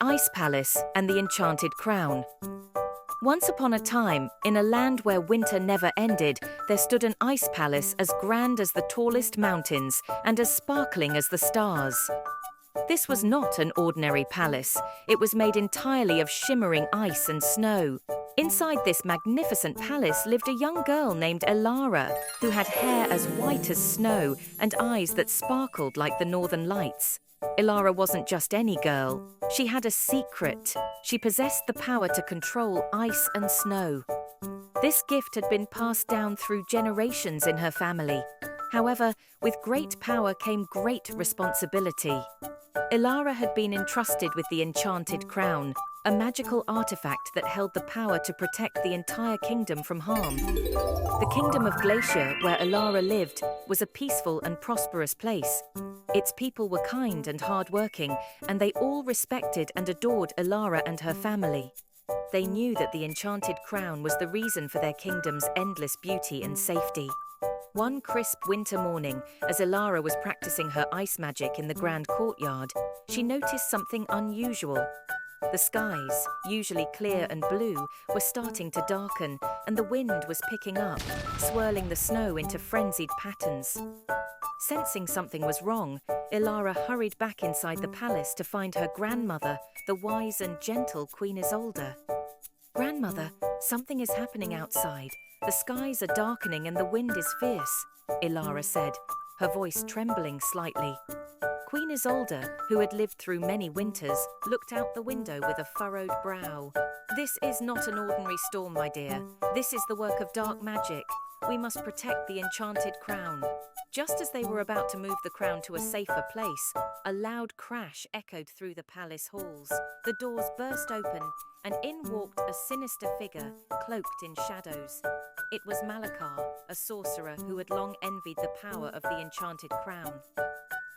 Ice Palace and the Enchanted Crown. Once upon a time, in a land where winter never ended, there stood an ice palace as grand as the tallest mountains and as sparkling as the stars. This was not an ordinary palace. It was made entirely of shimmering ice and snow. Inside this magnificent palace lived a young girl named Elara, who had hair as white as snow and eyes that sparkled like the northern lights. Elara wasn't just any girl. She had a secret. She possessed the power to control ice and snow. This gift had been passed down through generations in her family. However, with great power came great responsibility. Elara had been entrusted with the Enchanted Crown, a magical artifact that held the power to protect the entire kingdom from harm. The kingdom of Glacier, where Elara lived, was a peaceful and prosperous place. Its people were kind and hard-working, and they all respected and adored Elara and her family. They knew that the Enchanted Crown was the reason for their kingdom's endless beauty and safety. One crisp winter morning, as Elara was practicing her ice magic in the grand courtyard, she noticed something unusual. The skies, usually clear and blue, were starting to darken, and the wind was picking up, swirling the snow into frenzied patterns. Sensing something was wrong, Elara hurried back inside the palace to find her grandmother, the wise and gentle Queen Isolde. "Grandmother, something is happening outside. The skies are darkening and the wind is fierce," Elara said, her voice trembling slightly. Queen Isolde, who had lived through many winters, looked out the window with a furrowed brow. "This is not an ordinary storm, my dear. This is the work of dark magic. We must protect the Enchanted Crown." Just as they were about to move the crown to a safer place, a loud crash echoed through the palace halls. The doors burst open, and in walked a sinister figure, cloaked in shadows. It was Malakar, a sorcerer who had long envied the power of the Enchanted Crown.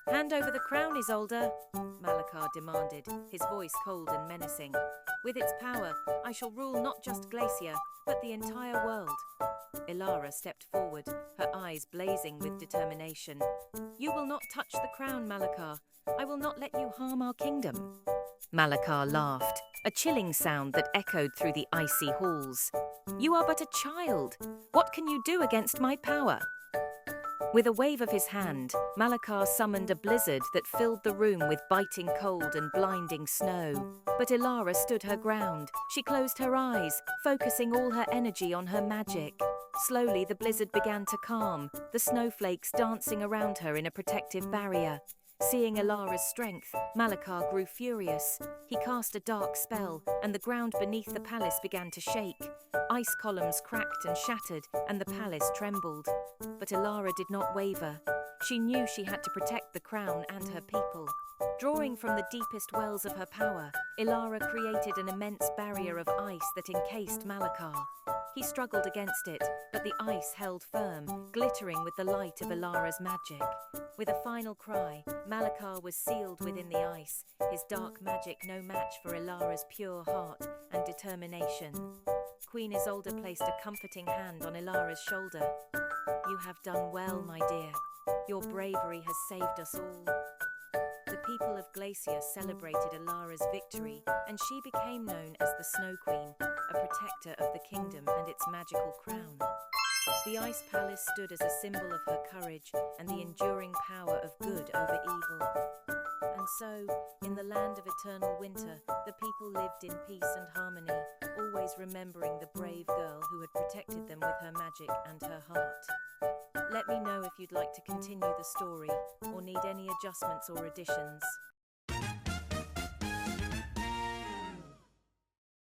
"Hand over the crown, Isolde," Malakar demanded, his voice cold and menacing. "With its power, I shall rule not just Glacier, but the entire world." Elara stepped forward, her eyes blazing with determination. "You will not touch the crown, Malakar. I will not let you harm our kingdom." Malakar laughed, a chilling sound that echoed through the icy halls. "You are but a child. What can you do against my power?" With a wave of his hand, Malakar summoned a blizzard that filled the room with biting cold and blinding snow. But Elara stood her ground. She closed her eyes, focusing all her energy on her magic. Slowly, the blizzard began to calm, the snowflakes dancing around her in a protective barrier. Seeing Elara's strength, Malakar grew furious. He cast a dark spell, and the ground beneath the palace began to shake. Ice columns cracked and shattered, and the palace trembled. But Elara did not waver. She knew she had to protect the crown and her people. Drawing from the deepest wells of her power, Elara created an immense barrier of ice that encased Malakar. He struggled against it, but the ice held firm, glittering with the light of Elara's magic. With a final cry, Malakar was sealed within the ice, his dark magic no match for Elara's pure heart and determination. Queen Isolde placed a comforting hand on Elara's shoulder. "You have done well, my dear. Your bravery has saved us all." The people of Glacier celebrated Elara's victory, and she became known as the Snow Queen, a protector of the kingdom and its magical crown. The Ice Palace stood as a symbol of her courage and the enduring power of good over evil. And so, in the land of eternal winter, the people lived in peace and harmony, always remembering the brave girl who had protected them with her magic and her heart. Let me know if you'd like to continue the story or need any adjustments or additions.